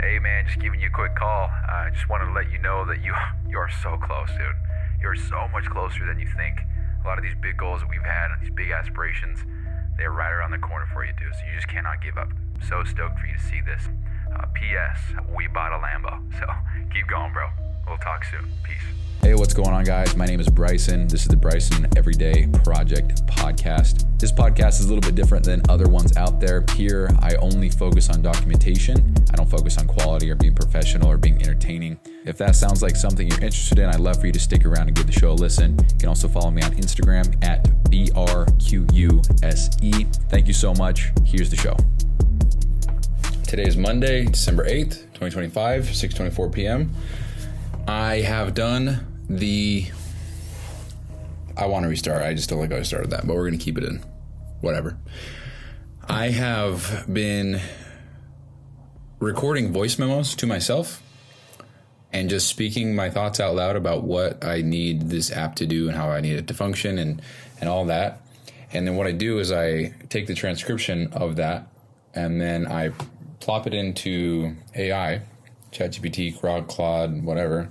Hey man, just giving you a quick call. I just wanted to let you know that you are so close, dude. You're so much closer than you think. A lot of these big goals that we've had and these big aspirations, they're right around the corner for you, dude. So you just cannot give up. So stoked for you to see this. P.S. We bought a Lambo. So keep going, bro. We'll talk soon. Peace. Hey, what's going on, guys? My name is Bryson. This is the Bryson Everyday Project podcast. This podcast is a little bit different than other ones out there. Here, I only focus on documentation. I don't focus on quality or being professional or being entertaining. If that sounds like something you're interested in, I'd love for you to stick around and give the show a listen. You can also follow me on Instagram at BRQUSE. Thank you so much. Here's the show. Today is Monday, December 8th, 2025, 6:24 p.m. I have done I want to restart. I just don't like how I started that, but we're going to keep it in. Whatever. I have been recording voice memos to myself and just speaking my thoughts out loud about what I need this app to do and how I need it to function and all that. And then what I do is I take the transcription of that and then I plop it into AI, ChatGPT, Claude, whatever.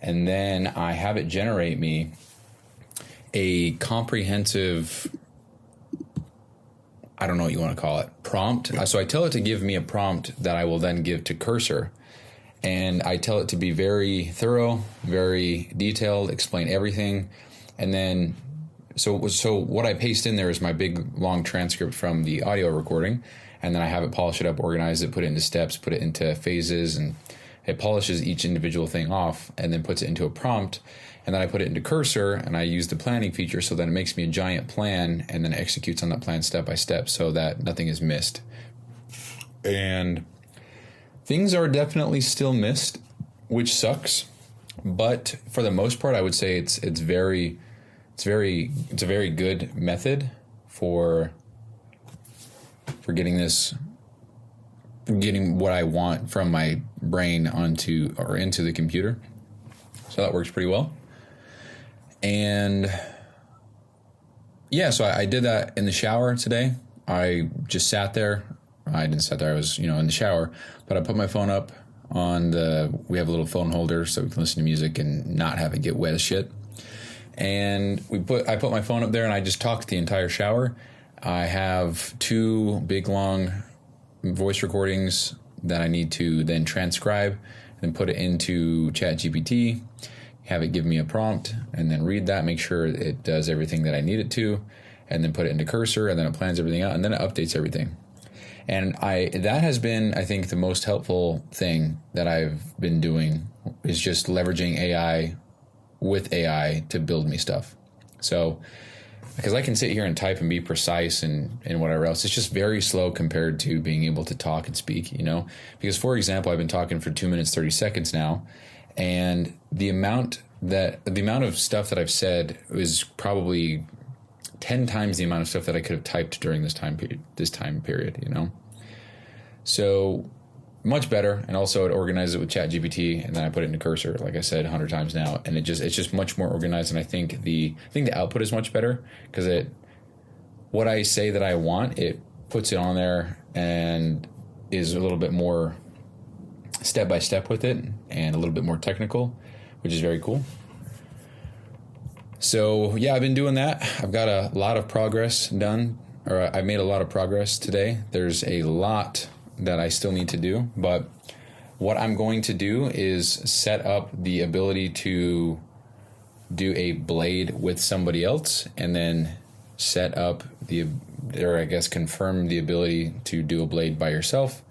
And then I have it generate me a comprehensive, I don't know what you want to call it, prompt. So I tell it to give me a prompt that I will then give to Cursor. And I tell it to be very thorough, very detailed, explain everything. And then, so what I paste in there is my big long transcript from the audio recording. And then I have it polish it up, organize it, put it into steps, put it into phases, and it polishes each individual thing off and then puts it into a prompt. And then I put it into Cursor and I use the planning feature so that it makes me a giant plan and then executes on that plan step by step so that nothing is missed. And things are definitely still missed, which sucks. But for the most part, I would say it's a very good method for getting what I want from my brain into the computer. So that works pretty well. And yeah, so I did that in the shower today. I just sat there. I didn't sit there. I was, in the shower, but I put my phone up we have a little phone holder so we can listen to music and not have it get wet as shit. And I put my phone up there and I just talked the entire shower. I have 2 big long voice recordings that I need to then transcribe and put it into ChatGPT, have it give me a prompt, and then read that, make sure it does everything that I need it to, and then put it into Cursor, and then it plans everything out, and then it updates everything. And that has been, I think, the most helpful thing that I've been doing is just leveraging AI with AI to build me stuff. So, because I can sit here and type and be precise and whatever else. It's just very slow compared to being able to talk and speak, Because, for example, I've been talking for 2 minutes, 30 seconds now, and the amount of stuff that I've said is probably 10 times the amount of stuff that I could have typed during this time period, So much better, and also it organizes it with ChatGPT, and then I put it into Cursor, like I said 100 times now, and it's just much more organized. And I think the output is much better because what I say that I want, it puts it on there and is a little bit more step by step with it and a little bit more technical, which is very cool. So yeah, I've been doing that. I've got a lot of progress done, or I made a lot of progress today. There's a lot that I still need to do, but what I'm going to do is set up the ability to do a blade with somebody else and then set up confirm the ability to do a blade by yourself.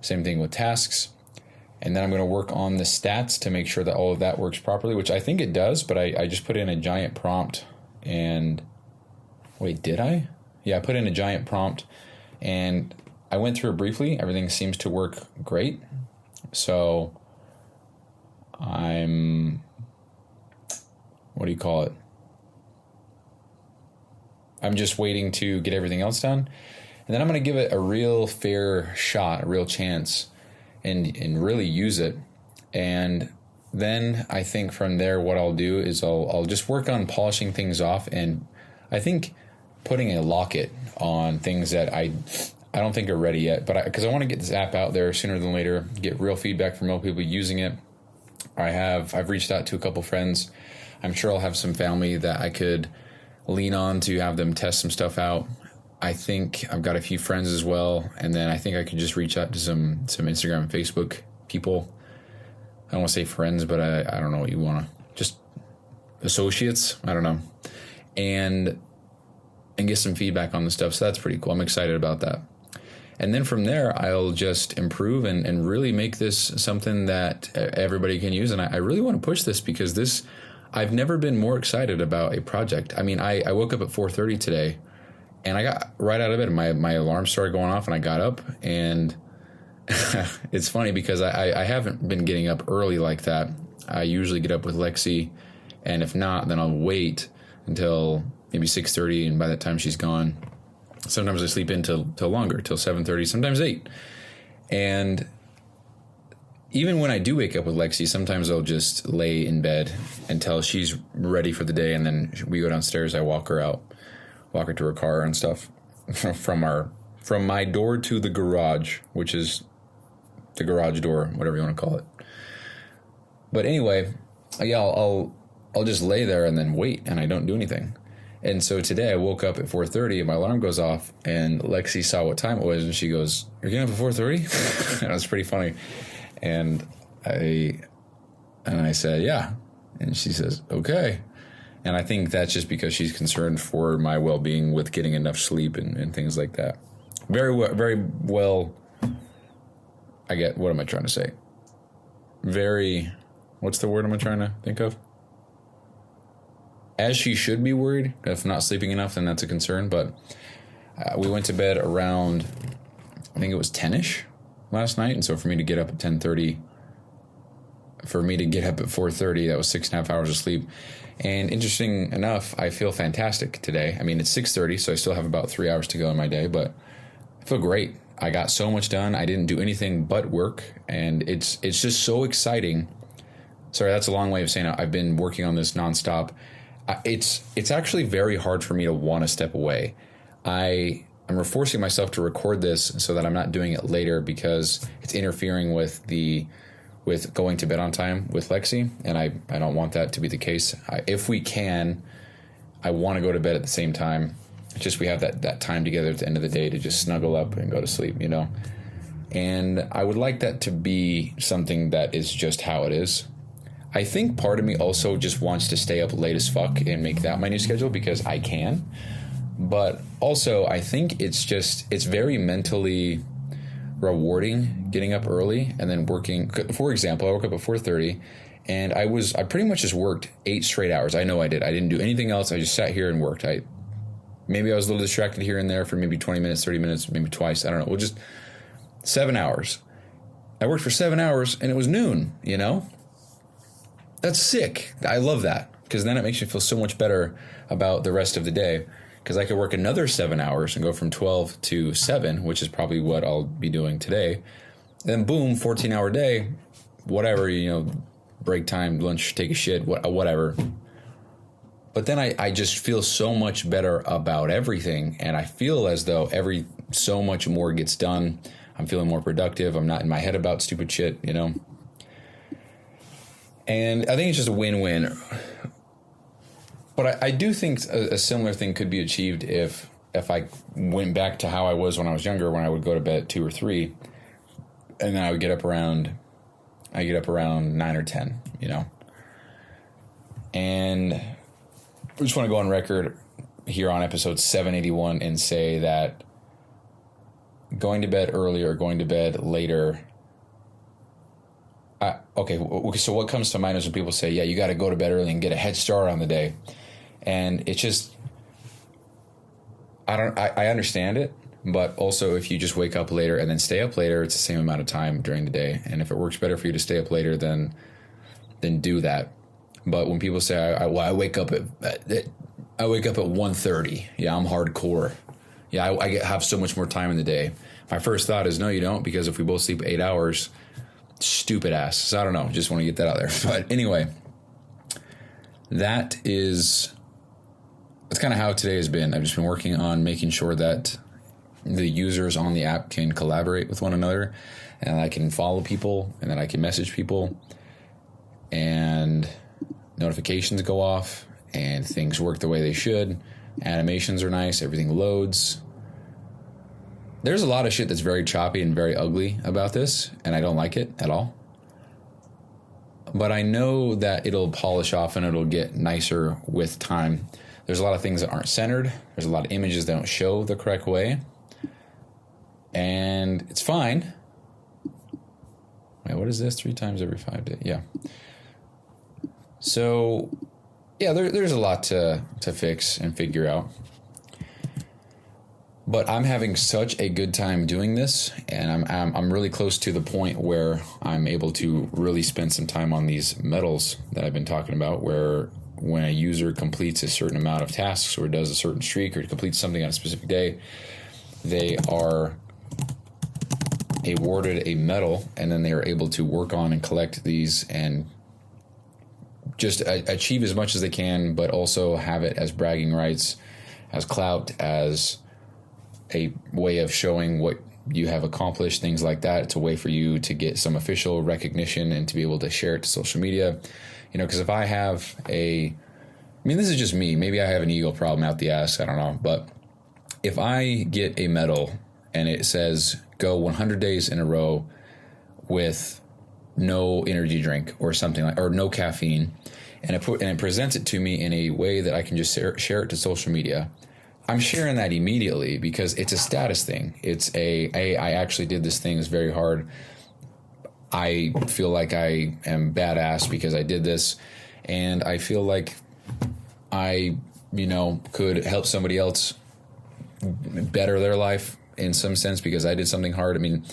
Same thing with tasks. And then I'm going to work on the stats to make sure that all of that works properly, which I think it does, but I just put in a giant prompt and wait, did I? Yeah, I put in a giant prompt and I went through it briefly. Everything seems to work great. So I'm just waiting to get everything else done. And then I'm going to give it a real fair shot, a real chance, and really use it. And then I think from there what I'll do is I'll just work on polishing things off, and I think putting a locket on things that I don't think are ready yet, but because I want to get this app out there sooner than later, get real feedback from real people using it. I've reached out to a couple friends. I'm sure I'll have some family that I could lean on to have them test some stuff out. I think I've got a few friends as well, and then I think I could just reach out to some Instagram and Facebook people. I don't want to say friends, but I don't know what you want to, just associates, I don't know, and get some feedback on the stuff. So that's pretty cool. I'm excited about that. And then from there, I'll just improve and really make this something that everybody can use. And I really want to push this because I've never been more excited about a project. I mean, I woke up at 4:30 today, and I got right out of bed. My alarm started going off, and I got up. And it's funny because I haven't been getting up early like that. I usually get up with Lexi, and if not, then I'll wait until maybe 6:30, and by that time she's gone. Sometimes I sleep in till longer, till 7:30, sometimes 8. And even when I do wake up with Lexi, sometimes I'll just lay in bed until she's ready for the day, and then we go downstairs. I walk her to her car and stuff from my door to the garage, which is the garage door, whatever you want to call it. But anyway, yeah, I'll just lay there and then wait, and I don't do anything. And so today I woke up at 4:30 and my alarm goes off, and Lexi saw what time it was, and she goes, "You're getting up at 4:30?" And it was pretty funny. And I said, "Yeah." And she says, "Okay." And I think that's just because she's concerned for my well-being with getting enough sleep and things like that. Very well. What am I trying to say? What's the word am I trying to think of? As she should be worried. If not sleeping enough, then that's a concern. But we went to bed around, I think it was 10-ish last night. And so for me to get up at 10:30, for me to get up at 4:30, that was 6.5 hours of sleep. And interesting enough, I feel fantastic today. I mean, it's 6:30, so I still have about 3 hours to go in my day, but I feel great. I got so much done. I didn't do anything but work, and it's just so exciting. Sorry, that's a long way of saying I've been working on this nonstop. It's actually very hard for me to want to step away. I'm forcing myself to record this so that I'm not doing it later because it's interfering with going to bed on time with Lexi, and I don't want that to be the case. If we can, I want to go to bed at the same time. It's just we have that time together at the end of the day to just snuggle up and go to sleep, you know? And I would like that to be something that is just how it is. I think part of me also just wants to stay up late as fuck and make that my new schedule because I can. But also, I think it's very mentally rewarding getting up early and then working. For example, I woke up at 4:30 and I pretty much just worked 8 straight hours. I know I did. I didn't do anything else. I just sat here and worked. Maybe I was a little distracted here and there for maybe 20 minutes, 30 minutes, maybe twice. I don't know. Well, just 7 hours. I worked for 7 hours and it was noon, you know? That's sick. I love that because then it makes you feel so much better about the rest of the day because I could work another 7 hours and go from 12 to 7, which is probably what I'll be doing today. Then boom, 14-hour day, whatever, you know, break time, lunch, take a shit, whatever. But then I just feel so much better about everything, and I feel as though so much more gets done. I'm feeling more productive. I'm not in my head about stupid shit, you know? And I think it's just a win-win. But I do think a similar thing could be achieved if I went back to how I was when I was younger, when I would go to bed at 2 or 3, and then I would get up around 9 or 10, you know? And I just want to go on record here on episode 781 and say that going to bed early or going to bed later. Okay, so what comes to mind is when people say, yeah, you got to go to bed early and get a head start on the day. And it's just, I understand it, but also if you just wake up later and then stay up later, it's the same amount of time during the day. And if it works better for you to stay up later, then do that. But when people say, I wake up at 1:30, yeah, I'm hardcore. Yeah, I have so much more time in the day. My first thought is, no, you don't, because if we both sleep 8 hours, stupid ass. So I don't know, just want to get that out there. But anyway, that's kind of how today has been. I've just been working on making sure that the users on the app can collaborate with one another, and I can follow people, and then I can message people, and notifications go off, and things work the way they should. Animations are nice, everything loads. There's a lot of shit that's very choppy and very ugly about this, and I don't like it at all. But I know that it'll polish off and it'll get nicer with time. There's a lot of things that aren't centered. There's a lot of images that don't show the correct way. And it's fine. Wait, what is this? 3 times every 5 days? Yeah. So, yeah, there's a lot to fix and figure out. But I'm having such a good time doing this, and I'm really close to the point where I'm able to really spend some time on these medals that I've been talking about, where when a user completes a certain amount of tasks or does a certain streak or completes something on a specific day, they are awarded a medal, and then they are able to work on and collect these and just achieve as much as they can, but also have it as bragging rights, as clout, as a way of showing what you have accomplished, things like that. It's a way for you to get some official recognition and to be able to share it to social media. You know, because if I have this is just me. Maybe I have an ego problem out the ass. I don't know. But if I get a medal and it says go 100 days in a row with no energy drink or something like, or no caffeine, and it presents it to me in a way that I can just share it to social media, I'm sharing that immediately because it's a status thing. It's I actually did this thing. It's very hard. I feel like I am badass because I did this, and I feel like I, could help somebody else better their life in some sense because I did something hard. I mean,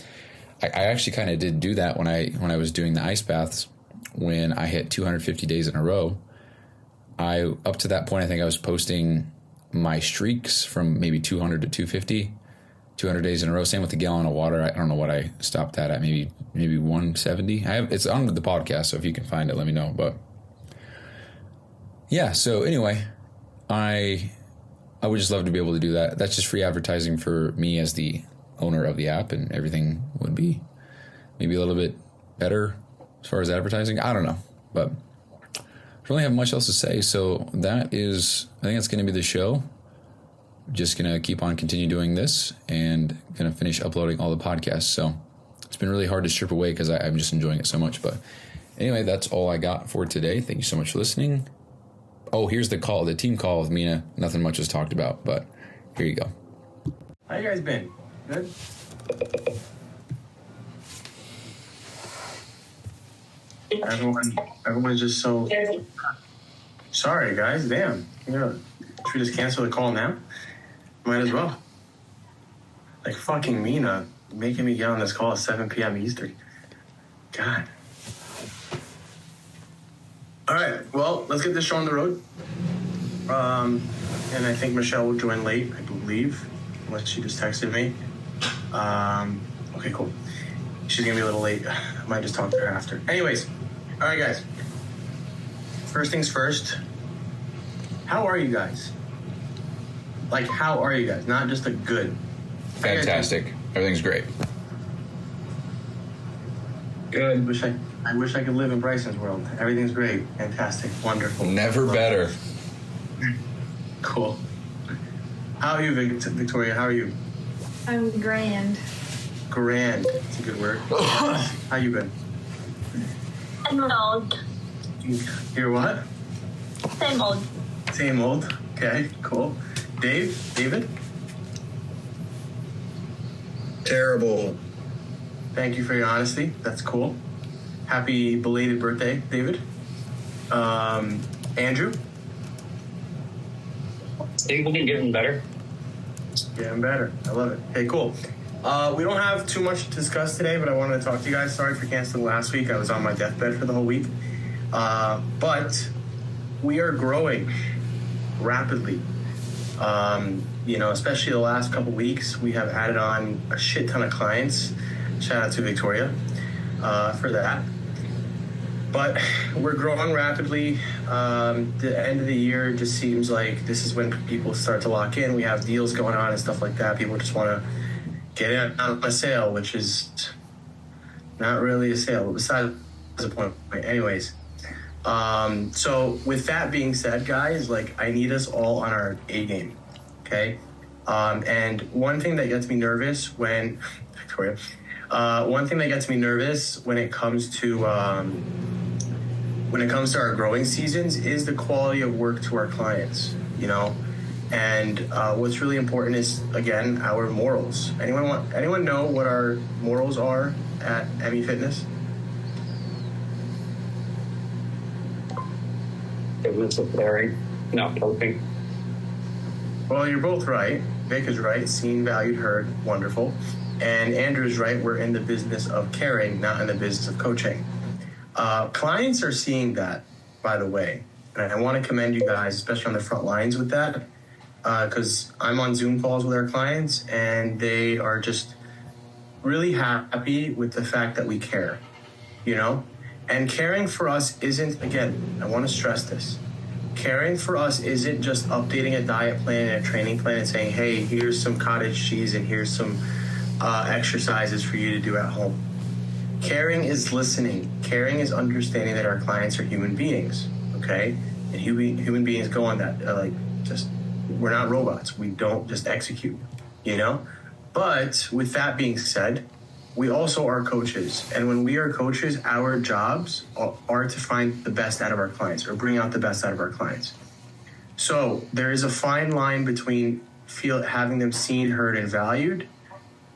I actually kind of did do that when I was doing the ice baths. When I hit 250 days in a row, up to that point, I think I was posting my streaks from maybe 200 to 250, 200 days in a row. Same with the gallon of water. I don't know what I stopped that at. Maybe 170. It's on the podcast, so if you can find it, let me know. But yeah, so anyway, I would just love to be able to do that. That's just free advertising for me as the owner of the app, and everything would be maybe a little bit better as far as advertising. I don't know, but I don't really have much else to say. So I think that's going to be the show. Just going to keep on continue doing this and going to finish uploading all the podcasts. So it's been really hard to strip away because I'm just enjoying it so much. But anyway, that's all I got for today. Thank you so much for listening. Oh, here's the team call with Mina. Nothing much was talked about, but here you go. How you guys been? Good? Everyone's just so... Sorry, guys. Damn. Should we just cancel the call now? Might as well. Like fucking Mina making me get on this call at 7 p.m. Eastern. God. All right. Well, let's get this show on the road. And I think Michelle will join late, I believe, unless she just texted me. Okay, cool. She's gonna be a little late. I might just talk to her after. Anyways, all right, guys. First things first. How are you guys? Like, how are you guys? Not just a good. Fantastic. Everything's great. Good. I wish I could live in Bryson's world. Everything's great. Fantastic. Wonderful. Never better. Cool. How are you, Victoria? How are you? I'm grand. Grand. It's a good word. How you been? Same old. You're what? Same old. Same old. Okay, cool. David? Terrible. Thank you for your honesty. That's cool. Happy belated birthday, David. Andrew? Stable and getting better. Getting better. I love it. Okay, cool. We don't have too much to discuss today, but I wanted to talk to you guys. Sorry for canceling last week. I was on my deathbed for the whole week. But we are growing rapidly. Especially the last couple weeks, we have added on a shit ton of clients. Shout out to Victoria for that. But we're growing rapidly. The end of the year just seems like this is when people start to lock in. We have deals going on and stuff like that. People just want to getting on a sale, which is not really a sale, but besides the point. Anyways, so with that being said, guys, like I need us all on our A game, okay? And one thing that gets me nervous when Victoria, one thing that gets me nervous when it comes to our growing seasons is the quality of work to our clients, you know. And what's really important is, again, our morals. Anyone know what our morals are at ME Fitness? It was preparing, not coping. Well, you're both right. Vic is right. Seen, valued, heard. Wonderful. And Andrew's right. We're in the business of caring, not in the business of coaching. Clients are seeing that, by the way. And I want to commend you guys, especially on the front lines with that. Because I'm on Zoom calls with our clients, and they are just really happy with the fact that we care, you know? And caring for us isn't, again, I want to stress this. Caring for us isn't just updating a diet plan and a training plan and saying, hey, here's some cottage cheese and here's some exercises for you to do at home. Caring is listening. Caring is understanding that our clients are human beings, okay? And human beings go on that, we're not robots. We don't just execute, you know? But with that being said, we also are coaches. And when we are coaches, our jobs are to find the best out of our clients or bring out the best out of our clients. So there is a fine line between having them seen, heard, and valued.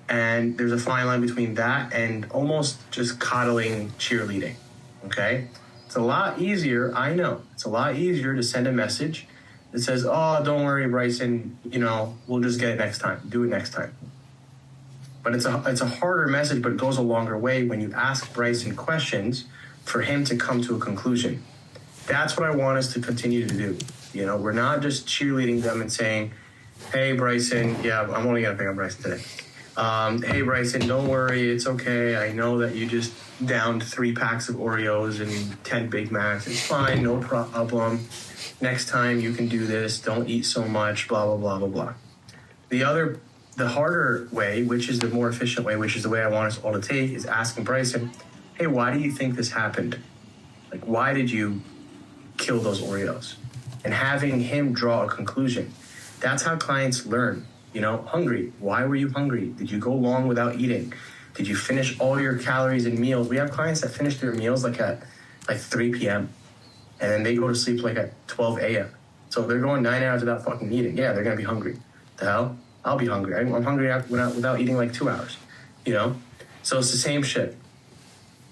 And there's a fine line between that and almost just coddling cheerleading, okay? It's a lot easier, I know, it's a lot easier to send a message that says, oh, don't worry, Bryson, you know, we'll just get it next time. Do it next time. But it's a harder message, but it goes a longer way when you ask Bryson questions for him to come to a conclusion. That's what I want us to continue to do. You know, we're not just cheerleading them and saying, hey, Bryson, yeah, I'm only going to pick on Bryson today. Hey, Bryson, don't worry, it's okay. I know that you just downed 3 packs of Oreos and 10 Big Macs. It's fine, no problem. Next time you can do this. Don't eat so much, blah, blah, blah, blah, blah. The harder way, which is the more efficient way, which is the way I want us all to take, is asking Bryson, hey, why do you think this happened? Like, why did you kill those Oreos? And having him draw a conclusion. That's how clients learn. You know, hungry. Why were you hungry? Did you go long without eating? Did you finish all your calories in meals? We have clients that finish their meals at 3 p.m. and then they go to sleep at 12 a.m. So they're going 9 hours without fucking eating. Yeah, they're going to be hungry. The hell? I'll be hungry. I'm hungry without eating 2 hours, you know? So it's the same shit.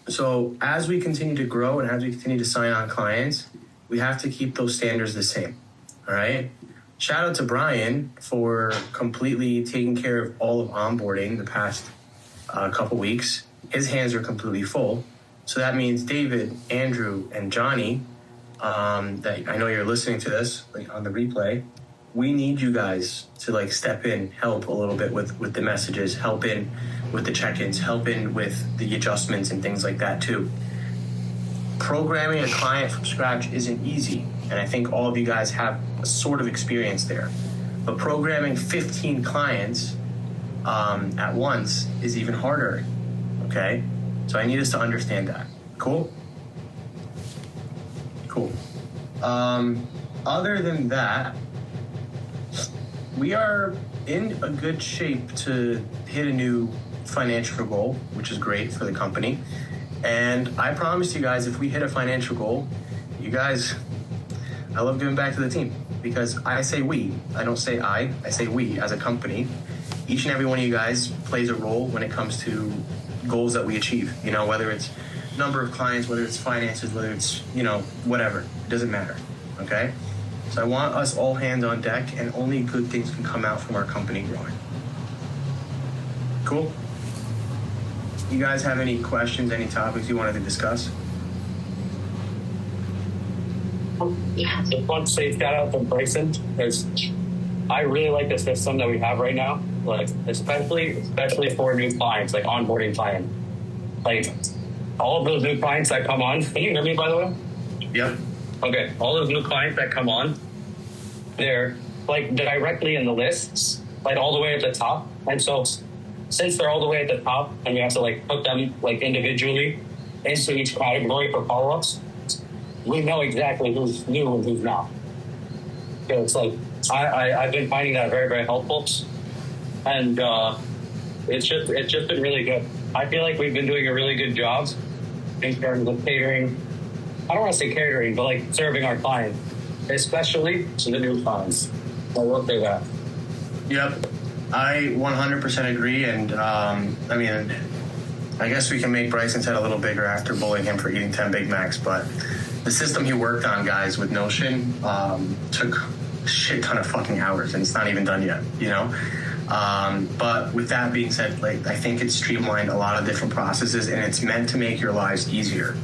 So as we continue to grow and as we continue to sign on clients, we have to keep those standards the same, all right? Shout out to Brian for completely taking care of all of onboarding the past couple weeks. His hands are completely full. So that means David, Andrew, and Johnny, that I know you're listening to this on the replay, we need you guys to step in, help a little bit with the messages, help in with the check-ins, help in with the adjustments and things like that too. Programming a client from scratch isn't easy, and I think all of you guys have a sort of experience there. But programming 15 clients at once is even harder, okay? So I need us to understand that. Cool? Cool. Other than that, we are in a good shape to hit a new financial goal, which is great for the company. And I promise you guys, if we hit a financial goal, you guys, I love giving back to the team because I say we, I don't say I say we as a company. Each and every one of you guys plays a role when it comes to goals that we achieve, you know, whether it's number of clients, whether it's finances, whether it's, you know, whatever, it doesn't matter. Okay. So I want us all hands on deck, and only good things can come out from our company growing. Cool? You guys have any questions, any topics you wanted to discuss? Just want to say shout out to Bryson because I really like the system that we have right now. Especially for new clients, onboarding clients. All of those new clients that come on. Can you hear me, by the way? Yep. Okay. All those new clients that come on, they're directly in the lists, all the way at the top. And so since they're all the way at the top and we have to like put them like individually into each category for follow-ups, we know exactly who's new and who's not. So it's like I've been finding that very, very helpful, and it's just been really good. I feel like we've been doing a really good job in terms of catering. I don't want to say catering, but like serving our clients, especially to the new clients. I will say that. Yep, I 100% agree, and I mean, I guess we can make Bryson's head a little bigger after bullying him for eating 10 Big Macs, but the system he worked on, guys, with Notion took a shit ton of fucking hours, and it's not even done yet, you know? But with that being said, like, I think it's streamlined a lot of different processes, and it's meant to make your lives easier.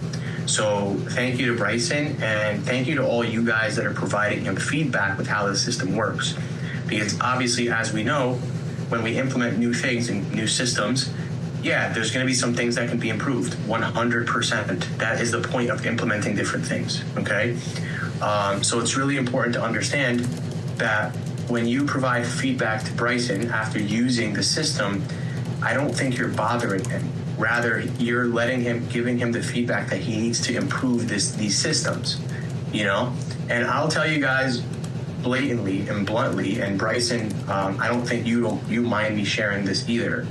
So thank you to Bryson, and thank you to all you guys that are providing him feedback with how the system works. Because obviously, as we know, when we implement new things and new systems, yeah, there's going to be some things that can be improved. 100%. That is the point of implementing different things. Okay. So it's really important to understand that when you provide feedback to Bryson after using the system, I don't think you're bothering him. Rather, you're giving him the feedback that he needs to improve these systems, you know? And I'll tell you guys blatantly and bluntly, and Bryson, I don't think you mind me sharing this either.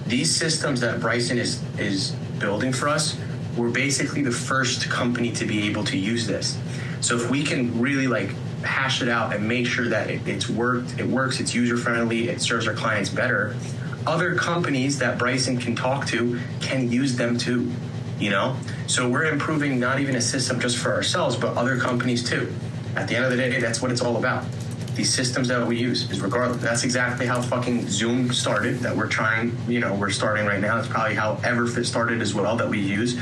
These systems that Bryson is building for us, we're basically the first company to be able to use this. So if we can really like hash it out and make sure that it works, it's user friendly, it serves our clients better, other companies that Bryson can talk to can use them too, you know? So we're improving not even a system just for ourselves, but other companies too. At the end of the day, that's what it's all about. These systems that we use is regardless. That's exactly how fucking Zoom started, that we're starting right now. It's probably how Everfit started as well, that we use.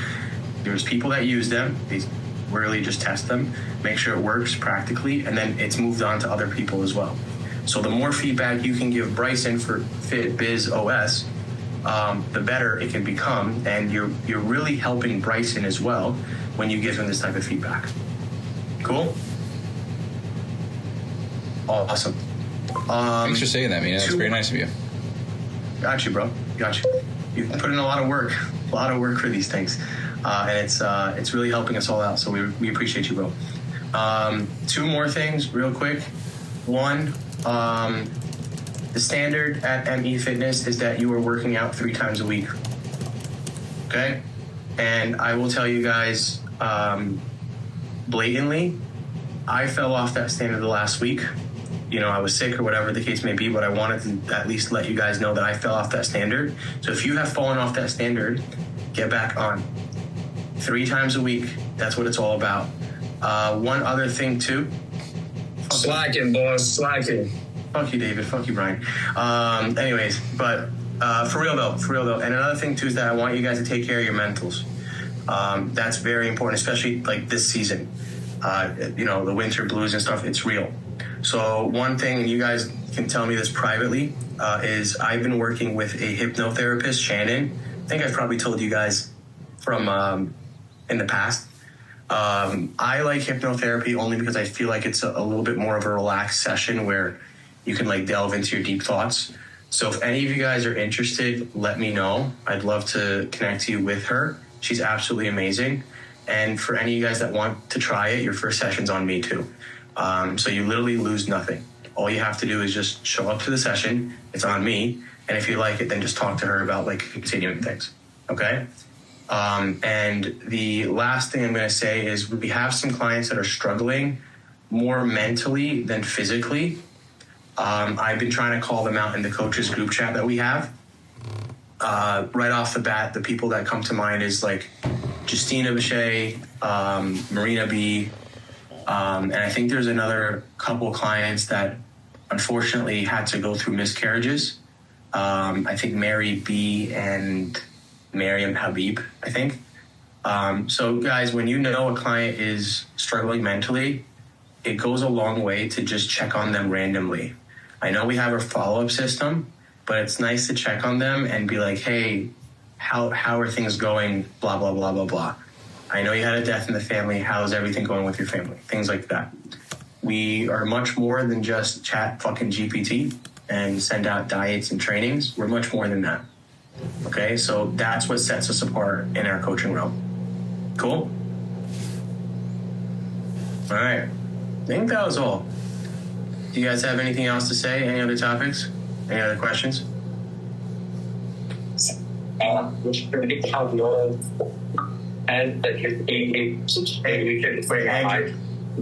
There's people that use them. They really just test them, make sure it works practically, and then it's moved on to other people as well. So the more feedback you can give Bryson for Fit Biz OS, the better it can become, and you're really helping Bryson as well when you give him this type of feedback. Cool? Awesome. Thanks for saying that, man. That's very nice of you. Got you, bro. Got you. You put in a lot of work for these things, and it's really helping us all out. So we appreciate you, bro. Two more things, real quick. One, the standard at ME Fitness is that you are working out 3 times a week. Okay, and I will tell you guys blatantly, I fell off that standard the last week. You know, I was sick or whatever the case may be, but I wanted to at least let you guys know that I fell off that standard. So if you have fallen off that standard, get back on. 3 times a week. That's what it's all about. One other thing too. Slacking, boys, slacking. Fuck you, David. Fuck you, Brian. Anyways, but for real though. And another thing too is that I want you guys to take care of your mentals. That's very important, especially like this season. You know, the winter blues and stuff, it's real. So one thing, and you guys can tell me this privately, is I've been working with a hypnotherapist, Shannon. I think I've probably told you guys from in the past. I like hypnotherapy only because I feel like it's a little bit more of a relaxed session where you can like delve into your deep thoughts. So if any of you guys are interested, let me know. I'd love to connect you with her. She's absolutely amazing. And for any of you guys that want to try it, your first session's on me too. So you literally lose nothing. All you have to do is just show up to the session. It's on me. And if you like it, then just talk to her about like continuing things. Okay? And the last thing I'm going to say is we have some clients that are struggling more mentally than physically. I've been trying to call them out in the coaches group chat that we have. Right off the bat, the people that come to mind is like Justina Bichet, Marina B, and I think there's another couple clients that unfortunately had to go through miscarriages. I think Mary B and Mariam Habib, I think. So guys, when you know a client is struggling mentally, it goes a long way to just check on them randomly. I know we have a follow-up system, but it's nice to check on them and be like, hey, how are things going? Blah, blah, blah, blah, blah. I know you had a death in the family. How's everything going with your family? Things like that. We are much more than just chat fucking GPT and send out diets and trainings. We're much more than that. Okay, so that's what sets us apart in our coaching realm. Cool? All right. I think that was all. Do you guys have anything else to say? Any other topics? Any other questions? Which predict how your and that you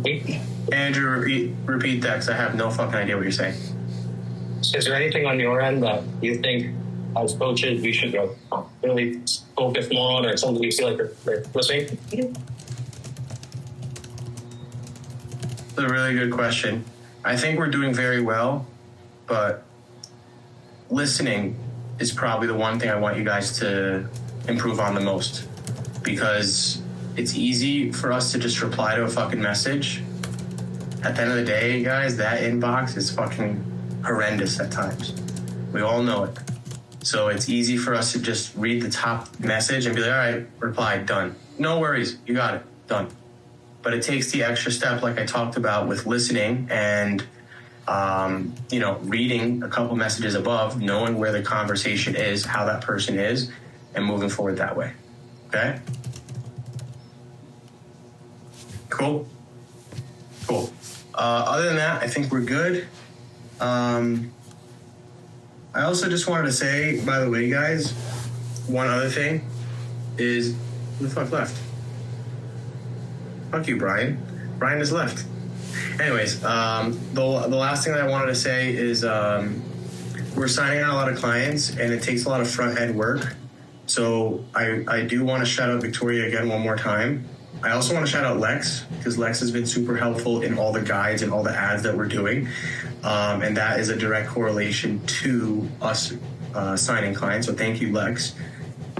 Wait, Andrew, repeat that because I have no fucking idea what you're saying. Is there anything on your end that you think as coaches we should really focus more on, or something you feel like you're listening? That's a really good question. I think we're doing very well, but listening is probably the one thing I want you guys to improve on the most, because it's easy for us to just reply to a fucking message. At the end of the day, guys, that inbox is fucking horrendous at times. We all know it. So it's easy for us to just read the top message and be like, all right, reply, done. No worries, you got it, done. But it takes the extra step, like I talked about, with listening and reading a couple messages above, knowing where the conversation is, how that person is, and moving forward that way. Okay? Cool. Other than that, I think we're good. I also just wanted to say, by the way, guys, one other thing is, who the fuck left? Fuck you, Brian. Brian has left. Anyways, the last thing that I wanted to say is we're signing on a lot of clients, and it takes a lot of front-end work. So I do want to shout out Victoria again one more time. I also want to shout out Lex, because Lex has been super helpful in all the guides and all the ads that we're doing. And that is a direct correlation to us signing clients. So thank you, Lex.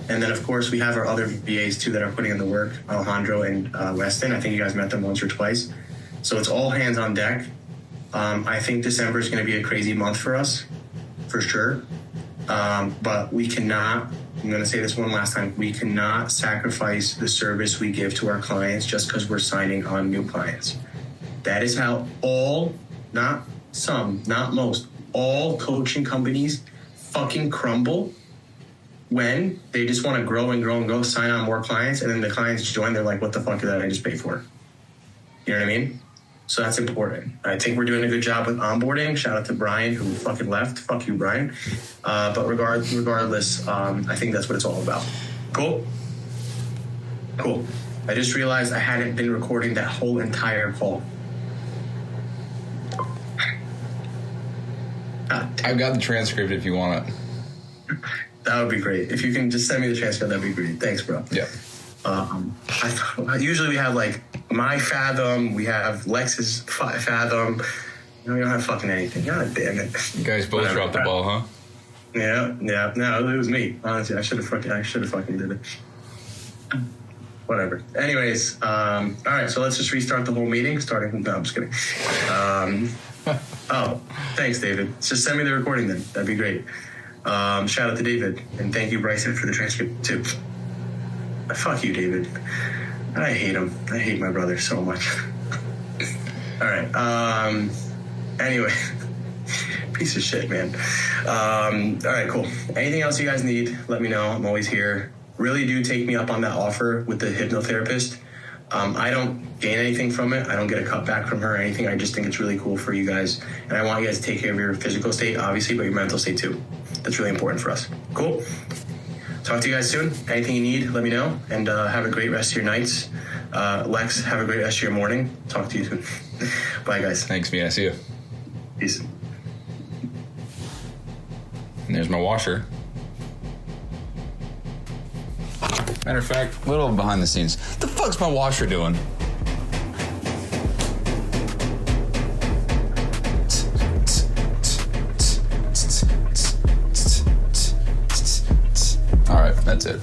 And then, of course, we have our other VAs, too, that are putting in the work, Alejandro and Weston. I think you guys met them once or twice. So it's all hands on deck. I think December is going to be a crazy month for us, for sure. But we cannot, I'm going to say this one last time, we cannot sacrifice the service we give to our clients just because we're signing on new clients. That is how all, not some, not most, all coaching companies fucking crumble when they just want to grow and grow and go, sign on more clients, and then the clients join, they're like, what the fuck did I just pay for? You know what I mean? So that's important. I think we're doing a good job with onboarding. Shout out to Brian, who fucking left. Fuck you, Brian. But regardless, I think that's what it's all about. Cool? Cool. I just realized I hadn't been recording that whole entire call. I've got the transcript if you want it. That would be great. If you can just send me the transcript, that'd be great. Thanks, bro. Yeah. Usually we have like my Fathom, we have Lex's Fathom. We don't have fucking anything. God damn it. You guys both dropped the ball, huh? Yeah. No, it was me. Honestly, I should have fucking did it. Whatever. Anyways, all right. So let's just restart the whole meeting. Starting. No, I'm just kidding. Oh, thanks, David. Just send me the recording then. That'd be great. Shout out to David, and thank you, Bryson, for the transcript too. Fuck you, David. I hate him. I hate my brother so much. All right. Anyway, piece of shit, man. All right, cool. Anything else you guys need, let me know. I'm always here. Really do take me up on that offer with the hypnotherapist. I don't gain anything from it. I don't get a cut back from her or anything. I just think it's really cool for you guys. And I want you guys to take care of your physical state, obviously, but your mental state too. That's really important for us. Cool. Talk to you guys soon. Anything you need, let me know. And have a great rest of your nights. Lex, have a great rest of your morning. Talk to you soon. Bye, guys. Thanks, man. I see you. Peace. And there's my washer. Matter of fact, little behind the scenes. The fuck's my washer doing? All right, that's it.